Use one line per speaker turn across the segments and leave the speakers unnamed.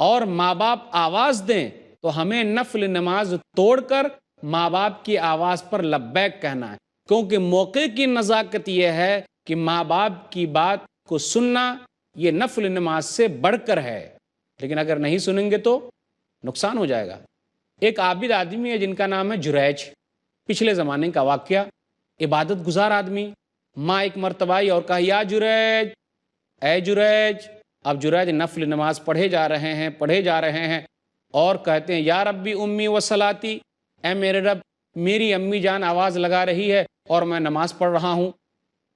اور ماں باپ آواز دیں تو ہمیں نفل نماز توڑ کر ماں باپ کی آواز پر لبیک کہنا ہے، کیونکہ موقع کی نزاکت یہ ہے کہ ماں باپ کی بات کو سننا یہ نفل نماز سے بڑھ کر ہے، لیکن اگر نہیں سنیں گے تو نقصان ہو جائے گا۔ ایک عابد آدمی ہے جن کا نام ہے جریج، پچھلے زمانے کا واقعہ، عبادت گزار آدمی۔ ماں ایک مرتبہ آئی اور کہا یا جریج، اے جریج۔ اب جریج نفل نماز پڑھے جا رہے ہیں اور کہتے ہیں یا ربی امی و صلاتی، اے میرے رب میری امی جان آواز لگا رہی ہے اور میں نماز پڑھ رہا ہوں۔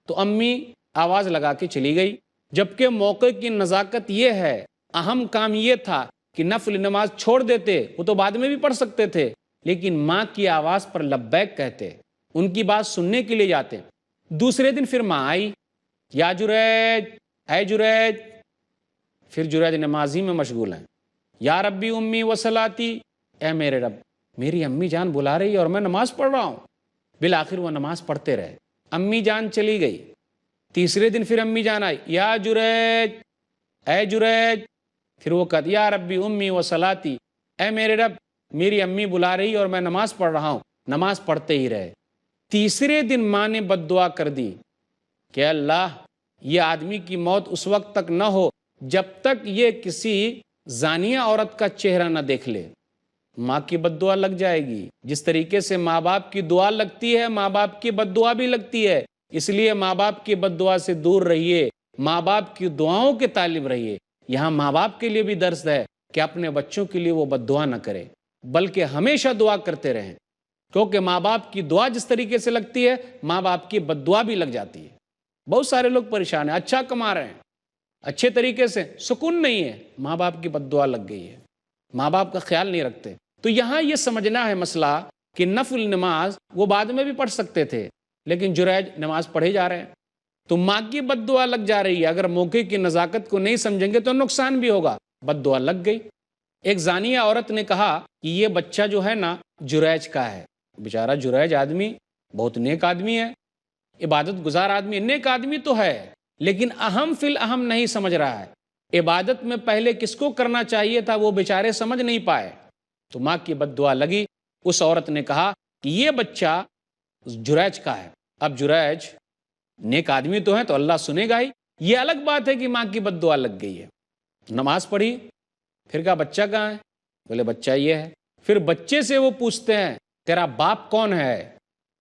تو امی آواز لگا کے چلی گئی، جبکہ موقع کی نزاکت یہ ہے، اہم کام یہ تھا کہ نفل نماز چھوڑ دیتے، وہ تو بعد میں بھی پڑھ سکتے تھے، لیکن ماں کی آواز پر لبیک کہتے، ان کی بات سننے کے لیے جاتے۔ دوسرے دن پھر ماں آئی، یا جریج، اے جریج۔ پھر جریج نمازی میں مشغول ہیں، یا ربی امی و صلاتی، اے میرے رب میری امی جان بلا رہی ہے اور میں نماز پڑھ رہا ہوں۔ بالآخر وہ نماز پڑھتے رہے، امی جان چلی گئی۔ تیسرے دن پھر امی جان آئی، یا جریج، اے جریج۔ پھر وہ کہتی یا ربی امی و صلاتی، اے میرے رب میری امی بلا رہی اور میں نماز پڑھ رہا ہوں۔ نماز پڑھتے ہی رہے۔ تیسرے دن ماں نے بد دعا کر دی کہ اللہ یہ آدمی کی موت اس وقت تک نہ ہو جب تک یہ کسی زانیہ عورت کا چہرہ نہ دیکھ لے۔ ماں کی بد دعا لگ جائے گی، جس طریقے سے ماں باپ کی دعا لگتی ہے ماں باپ کی بد دعا بھی لگتی ہے، اس لیے ماں باپ کی بد دعا سے دور رہیے، ماں باپ کی دعاؤں کے طالب رہیے۔ یہاں ماں باپ کے لیے بھی درس ہے کہ اپنے بچوں کے لیے وہ بد دعا نہ کرے، بلکہ ہمیشہ دعا کرتے رہیں، کیونکہ ماں باپ کی دعا جس طریقے سے لگتی ہے ماں باپ کی بد دعا بھی لگ جاتی ہے۔ بہت سارے لوگ پریشان ہیں، اچھا کما رہے ہیں، اچھے طریقے سے، سکون نہیں ہے، ماں باپ کی بد دعا لگ گئی ہے، ماں باپ کا خیال نہیں رکھتے۔ تو یہاں یہ سمجھنا ہے مسئلہ کہ نفل نماز وہ بعد میں بھی پڑھ سکتے تھے، لیکن جریج نماز پڑھے جا رہے ہیں، تو ماں کی بد دعا لگ جا رہی ہے۔ اگر موقع کی نزاکت کو نہیں سمجھیں گے تو نقصان بھی ہوگا، بد دعا لگ گئی۔ ایک زانیہ عورت نے کہا کہ یہ بچہ جو ہے نا جریج کا ہے۔ بیچارہ جریج آدمی بہت نیک آدمی ہے، عبادت گزار آدمی، نیک آدمی تو ہے، لیکن اہم فی الاہم نہیں سمجھ رہا ہے۔ عبادت میں پہلے کس کو کرنا چاہیے تھا وہ بیچارے سمجھ نہیں پائے، تو ماں کی بد دعا لگی۔ اس عورت نے کہا کہ یہ بچہ جریج کا ہے۔ اب جریج نیک آدمی تو ہیں تو اللہ سنے گا ہی، یہ الگ بات ہے کہ ماں کی بد دعا لگ گئی ہے۔ نماز پڑھی، پھر کہا بچہ کہاں ہے؟ بولے بچہ یہ ہے۔ پھر بچے سے وہ پوچھتے ہیں تیرا باپ کون ہے؟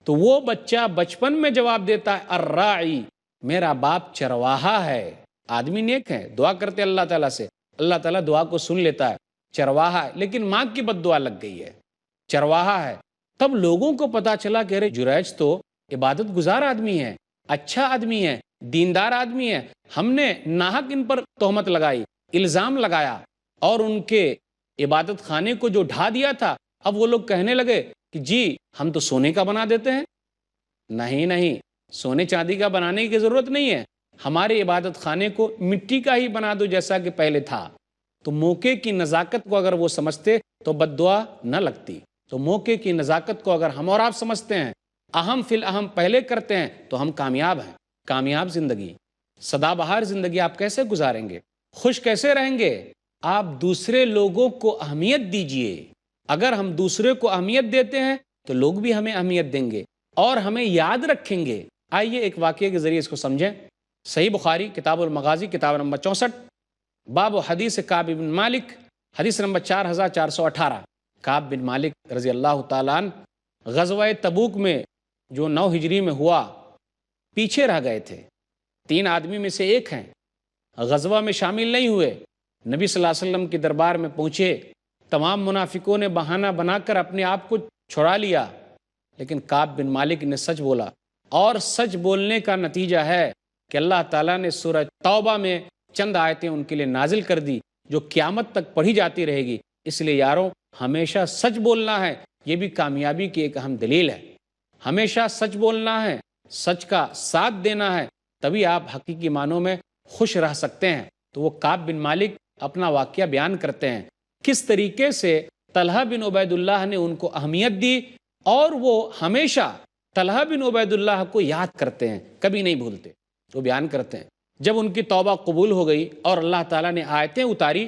تو وہ بچہ بچپن میں جواب دیتا ہے الراعی، میرا باپ چرواہا ہے۔ آدمی نیک ہے، دعا کرتے اللہ تعالیٰ سے، اللہ تعالیٰ دعا کو سن لیتا ہے، چرواہا ہے، لیکن ماں کی بد دعا لگ گئی ہے، چرواہا ہے۔ تب لوگوں کو پتا چلا کہ ارے جریج تو عبادت گزار آدمی ہے، اچھا آدمی ہے، دیندار آدمی ہے، ہم نے ناحق ان پر تہمت لگائی، الزام لگایا اور ان کے عبادت خانے کو جو ڈھا دیا تھا، اب وہ لوگ کہنے لگے کہ جی ہم تو سونے کا بنا دیتے ہیں۔ نہیں، سونے چاندی کا بنانے کی ضرورت نہیں ہے، ہمارے عبادت خانے کو مٹی کا ہی بنا دو جیسا کہ پہلے تھا۔ تو موقع کی نزاکت کو اگر وہ سمجھتے تو بد دعا نہ لگتی۔ تو موقع کی نزاکت کو اگر ہم اور آپ سمجھتے ہیں، اہم فی الاہم پہلے کرتے ہیں، تو ہم کامیاب ہیں۔ کامیاب زندگی، سدا بہار زندگی آپ کیسے گزاریں گے؟ خوش کیسے رہیں گے؟ آپ دوسرے لوگوں کو اہمیت دیجئے۔ اگر ہم دوسرے کو اہمیت دیتے ہیں تو لوگ بھی ہمیں اہمیت دیں گے اور ہمیں یاد رکھیں گے۔ آئیے ایک واقعے کے ذریعے اس کو سمجھیں۔ صحیح بخاری کتاب المغازی کتاب نمبر 64، باب و حدیث کعب بن مالک، حدیث نمبر 4418۔ کعب بن مالک رضی اللہ تعالیٰ عنہ غزوہ تبوک میں جو 9 ہجری میں ہوا، پیچھے رہ گئے تھے، 3 آدمی میں سے ایک ہیں، غزوہ میں شامل نہیں ہوئے۔ نبی صلی اللہ علیہ وسلم کے دربار میں پہنچے، تمام منافقوں نے بہانہ بنا کر اپنے آپ کو چھڑا لیا، لیکن کعب بن مالک نے سچ بولا، اور سچ بولنے کا نتیجہ ہے کہ اللہ تعالیٰ نے سورہ توبہ میں چند آیتیں ان کے لیے نازل کر دی جو قیامت تک پڑھی جاتی رہے گی۔ اس لیے یاروں ہمیشہ سچ بولنا ہے، یہ بھی کامیابی کی ایک اہم دلیل ہے۔ ہمیشہ سچ بولنا ہے، سچ کا ساتھ دینا ہے، تبھی آپ حقیقی معنوں میں خوش رہ سکتے ہیں۔ تو وہ کعب بن مالک اپنا واقعہ بیان کرتے ہیں، کس طریقے سے طلحہ بن عبید اللہ نے ان کو اہمیت دی، اور وہ ہمیشہ طلحہ بن عبید اللہ کو یاد کرتے ہیں، کبھی نہیں بھولتے۔ وہ بیان کرتے ہیں جب ان کی توبہ قبول ہو گئی اور اللہ تعالیٰ نے آیتیں اتاری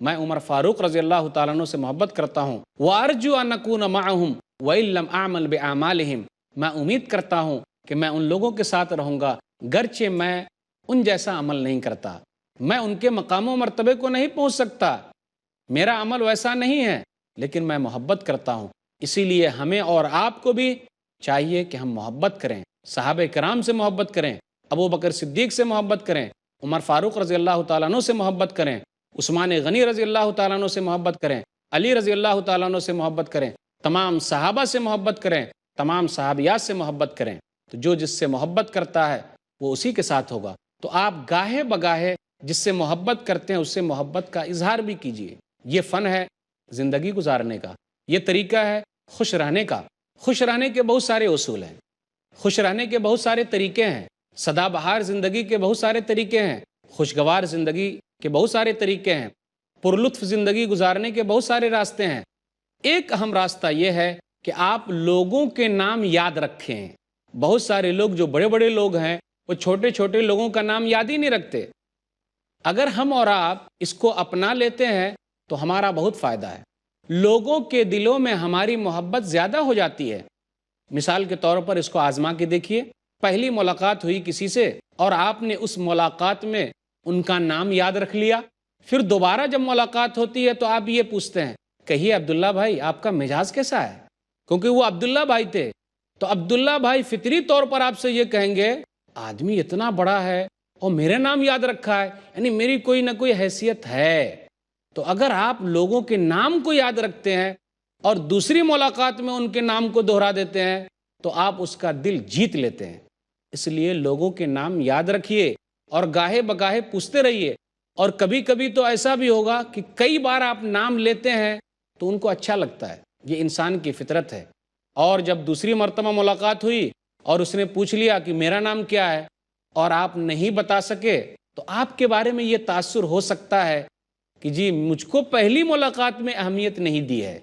میں عمر فاروق رضی اللہ تعالیٰ عنہ سے محبت کرتا ہوں، وَأَرْجُو أَن أَكُونَ مَعَهُمْ وَإِن لَّمْ أَعْمَلْ بِأَعْمَالِهِمْ، میں امید کرتا ہوں کہ میں ان لوگوں کے ساتھ رہوں گا گرچہ میں ان جیسا عمل نہیں کرتا، میں ان کے مقام و مرتبے کو نہیں پہنچ سکتا، میرا عمل ویسا نہیں ہے، لیکن میں محبت کرتا ہوں۔ اسی لیے ہمیں اور آپ کو بھی چاہیے کہ ہم محبت کریں، صحابہ کرام سے محبت کریں، ابو بکر صدیق سے محبت کریں، عمر فاروق رضی اللہ تعالیٰ عنہ سے محبت کریں، عثمان غنی رضی اللہ تعالیٰ عنہ سے محبت کریں، علی رضی اللہ تعالیٰ عنہ سے محبت کریں، تمام صحابہ سے محبت کریں، تمام صحابیات سے محبت کریں۔ تو جو جس سے محبت کرتا ہے وہ اسی کے ساتھ ہوگا۔ تو آپ گاہے بگاہے جس سے محبت کرتے ہیں اس سے محبت کا اظہار بھی کیجیے۔ یہ فن ہے زندگی گزارنے کا، یہ طریقہ ہے خوش رہنے کا۔ خوش رہنے کے بہت سارے اصول ہیں، خوش رہنے کے بہت سارے طریقے ہیں، سدا بہار زندگی کے بہت سارے طریقے ہیں، خوشگوار زندگی کے بہت سارے طریقے ہیں، پرلطف زندگی گزارنے کے بہت سارے راستے ہیں۔ ایک اہم راستہ یہ ہے کہ آپ لوگوں کے نام یاد رکھیں۔ بہت سارے لوگ جو بڑے بڑے لوگ ہیں وہ چھوٹے چھوٹے لوگوں کا نام یاد ہی نہیں رکھتے۔ اگر ہم اور آپ اس کو اپنا لیتے ہیں تو ہمارا بہت فائدہ ہے، لوگوں کے دلوں میں ہماری محبت زیادہ ہو جاتی ہے۔ مثال کے طور پر اس کو آزما کے دیکھیے، پہلی ملاقات ہوئی کسی سے اور آپ نے اس ملاقات میں ان کا نام یاد رکھ لیا، پھر دوبارہ جب ملاقات ہوتی ہے تو آپ یہ پوچھتے ہیں کہیے عبداللہ بھائی آپ کا مزاج کیسا ہے، کیونکہ وہ عبداللہ بھائی تھے، تو عبداللہ بھائی فطری طور پر آپ سے یہ کہیں گے آدمی اتنا بڑا ہے اور میرے نام یاد رکھا ہے، یعنی میری کوئی نہ کوئی حیثیت ہے۔ تو اگر آپ لوگوں کے نام کو یاد رکھتے ہیں اور دوسری ملاقات میں ان کے نام کو دہرا دیتے ہیں تو آپ اس کا دل جیت لیتے ہیں۔ اس لیے لوگوں کے نام یاد رکھیے اور گاہے بگاہے پوچھتے رہیے، اور کبھی کبھی تو ایسا بھی ہوگا کہ کئی بار آپ نام لیتے ہیں تو ان کو اچھا لگتا ہے، یہ انسان کی فطرت ہے۔ اور جب دوسری مرتبہ ملاقات ہوئی اور اس نے پوچھ لیا کہ میرا نام کیا ہے اور آپ نہیں بتا سکے تو آپ کے بارے میں یہ تاثر ہو سکتا ہے کہ جی مجھ کو پہلی ملاقات میں اہمیت نہیں دی ہے۔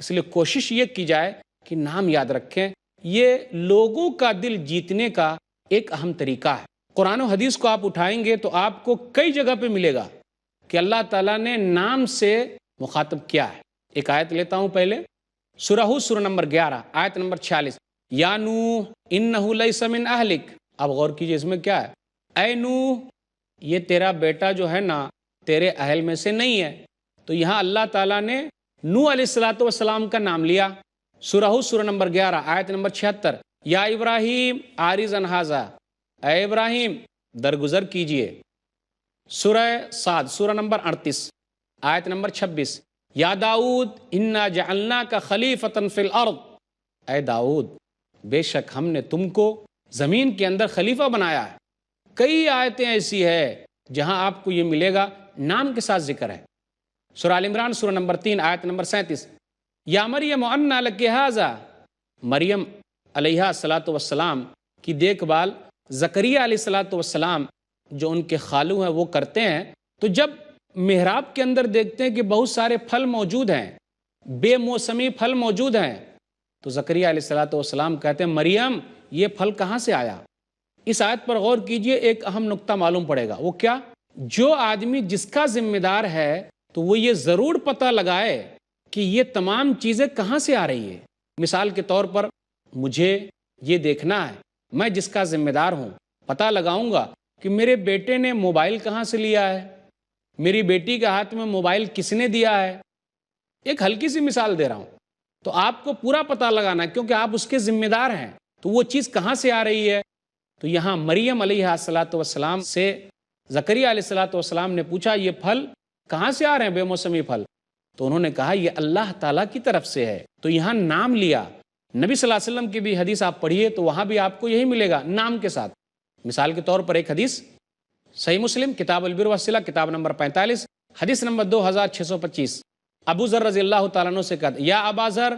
اس لیے کوشش یہ کی جائے کہ نام یاد رکھیں، یہ لوگوں کا دل جیتنے کا ایک اہم طریقہ ہے۔ قرآن و حدیث کو آپ اٹھائیں گے تو آپ کو کئی جگہ پہ ملے گا کہ اللہ تعالیٰ نے نام سے مخاطب کیا ہے۔ ایک آیت لیتا ہوں پہلے، سورہ ہود سورہ نمبر 11 آیت نمبر 46، یا نوح انہ لیس من اہلک۔ اب غور کیجئے اس میں کیا ہے، اے نوح یہ تیرا بیٹا جو ہے نا تیرے اہل میں سے نہیں ہے۔ تو یہاں اللہ تعالیٰ نے نوح علیہ السلام کا نام لیا۔ سورہ ہود سورہ نمبر 11 آیت نمبر 76، یا ابراہیم عارض عن ھذا، اے ابراہیم درگزر کیجئے۔ سورہ صاد سورہ نمبر 38 آیت نمبر 26، یا داؤد انا جعلناک خلیفۃ فی الارض، اے داؤد بے شک ہم نے تم کو زمین کے اندر خلیفہ بنایا ہے۔ کئی آیتیں ایسی ہے جہاں آپ کو یہ ملے گا نام کے ساتھ ذکر ہے۔ سورہ آل عمران سورہ نمبر 3 آیت نمبر 37، یا مریم انا لک ھذا، مریم علیہ السلام کی دیکھ بھال زکریا علیہ السلام جو ان کے خالو ہیں وہ کرتے ہیں۔ تو جب محراب کے اندر دیکھتے ہیں کہ بہت سارے پھل موجود ہیں، بے موسمی پھل موجود ہیں، تو زکریا علیہ السلام کہتے ہیں مریم یہ پھل کہاں سے آیا؟ اس آیت پر غور کیجئے، ایک اہم نقطہ معلوم پڑے گا، وہ کیا؟ جو آدمی جس کا ذمہ دار ہے تو وہ یہ ضرور پتہ لگائے کہ یہ تمام چیزیں کہاں سے آ رہی ہے۔ مثال کے طور پر مجھے یہ دیکھنا ہے، میں جس کا ذمہ دار ہوں پتہ لگاؤں گا کہ میرے بیٹے نے موبائل کہاں سے لیا ہے، میری بیٹی کے ہاتھ میں موبائل کس نے دیا ہے۔ ایک ہلکی سی مثال دے رہا ہوں، تو آپ کو پورا پتہ لگانا ہے کیونکہ آپ اس کے ذمہ دار ہیں، تو وہ چیز کہاں سے آ رہی ہے۔ تو یہاں مریم علیہ السلام سے زکریا علیہ السلام نے پوچھا یہ پھل کہاں سے آ رہے ہیں بے موسمی پھل؟ تو انہوں نے کہا یہ اللہ تعالیٰ کی طرف سے ہے۔ تو یہاں نام لیا۔ نبی صلی اللہ علیہ وسلم کی بھی حدیث آپ پڑھیے تو وہاں بھی آپ کو یہی ملے گا نام کے ساتھ۔ مثال کے طور پر ایک حدیث صحیح مسلم کتاب البر والصلہ کتاب نمبر 45 حدیث نمبر 2625، ابو ذر رضی اللہ تعالیٰ عنہ سے کہا یا ابا ذر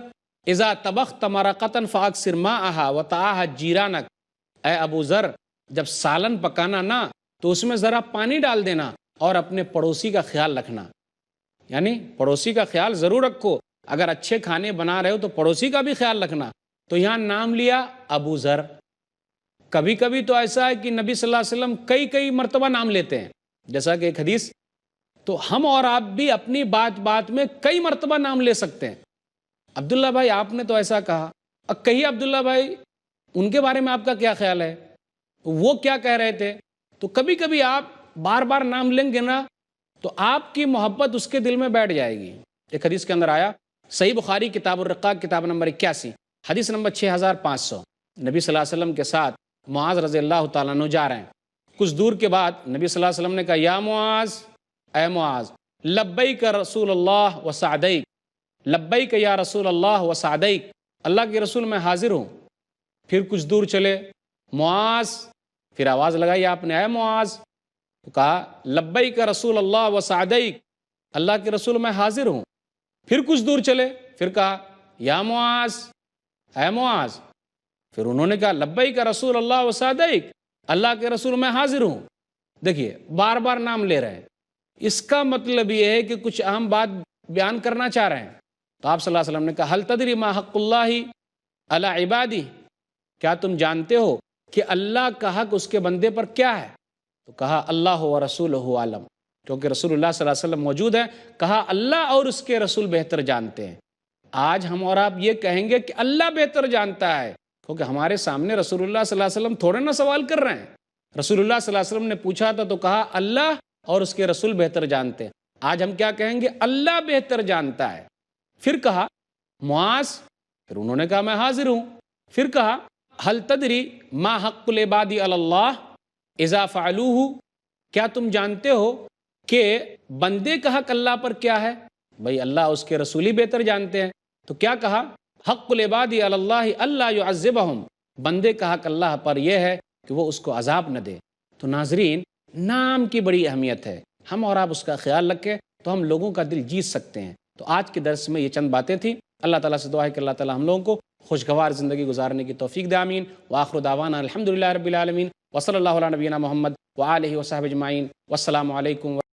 اذا طبخت مرقۃ فاکثر ماءھا وطعاھا جیرانک، اے ابو ذر جب سالن پکانا نا تو اس میں ذرا پانی ڈال دینا اور اپنے پڑوسی کا خیال رکھنا، یعنی پڑوسی کا خیال ضرور رکھو، اگر اچھے کھانے بنا رہے ہو تو پڑوسی کا بھی خیال رکھنا۔ تو یہاں نام لیا ابو ذر۔ کبھی کبھی تو ایسا ہے کہ نبی صلی اللہ علیہ وسلم کئی مرتبہ نام لیتے ہیں، جیسا کہ ایک حدیث تو ہم اور آپ بھی اپنی بات بات میں کئی مرتبہ نام لے سکتے ہیں. عبداللہ بھائی آپ نے تو ایسا کہا، اب کہیے عبداللہ بھائی ان کے بارے میں آپ کا کیا خیال ہے، وہ کیا کہہ رہے تھے. تو کبھی کبھی آپ بار بار نام لیں گے نا تو آپ کی محبت اس کے دل میں بیٹھ جائے گی. ایک حدیث کے اندر آیا، صحیح بخاری کتاب الرقاق کتاب نمبر 81 حدیث نمبر 6500، نبی صلی اللہ علیہ وسلم کے ساتھ معاذ رضی اللہ تعالیٰ عنہ جا رہے ہیں. کچھ دور کے بعد نبی صلی اللہ علیہ وسلم نے کہا یا معاذ، اے معاذ، لبیک رسول اللہ و سعدیک، لبیک یا رسول اللہ و سعدیک، اللہ کے رسول میں حاضر ہوں. پھر کچھ دور چلے، معاذ، پھر آواز لگائی آپ نے، اے معاذ، تو کہا لبیک رسول اللہ و سعدیک، اللہ کے رسول میں حاضر ہوں. پھر کچھ دور چلے، پھر کہا یا معاذ، اے معاذ، پھر انہوں نے کہا لبیک رسول اللہ و سعدیک، اللہ کے رسول میں حاضر ہوں. دیکھیے بار بار نام لے رہے ہیں، اس کا مطلب یہ ہے کہ کچھ اہم بات بیان کرنا چاہ رہے ہیں. تو آپ صلی اللہ علیہ وسلم نے کہا حل تدری ما حق اللہ علی عبادی، کیا تم جانتے ہو کہ اللہ کا حق اس کے بندے پر کیا ہے؟ تو کہا اللہ و رسولہ عالم، کیونکہ رسول اللہ صلی اللہ علیہ وسلم موجود ہے. کہا اللہ اور اس کے رسول بہتر جانتے ہیں. آج ہم اور آپ یہ کہیں گے کہ اللہ بہتر جانتا ہے، کیونکہ ہمارے سامنے رسول اللہ صلی اللہ علیہ وسلم تھوڑے نہ سوال کر رہے ہیں. رسول اللہ صلی اللہ علیہ وسلم نے پوچھا تھا تو کہا اللہ اور اس کے رسول بہتر جانتے ہیں. آج ہم کیا کہیں گے؟ اللہ بہتر جانتا ہے. پھر کہا معاذ، پھر انہوں نے کہا میں حاضر ہوں. پھر کہا حل تدری ما حق العباد علی اللہ اذا فعلوہ، کیا تم جانتے ہو کہ بندے کا حق اللہ پر کیا ہے؟ بھئی اللہ اس کے رسول ہی بہتر جانتے ہیں. تو کیا کہا؟ حق العباد علی اللہ اللہ یعذبہم، بندے کا حق اللہ پر یہ ہے کہ وہ اس کو عذاب نہ دے. تو ناظرین نام کی بڑی اہمیت ہے، ہم اور آپ اس کا خیال رکھیں تو ہم لوگوں کا دل جیت سکتے ہیں. تو آج کے درس میں یہ چند باتیں تھیں. اللہ تعالیٰ سے دعا ہے کہ اللہ تعالیٰ ہم لوگوں کو خوشگوار زندگی گزارنے کی توفیق دے. آمین. وآخر دعوانا الحمدللہ رب العالمین، وصلی اللہ علی نبینا محمد وآلہ وصحبہ اجمعین، والسلام علیکم.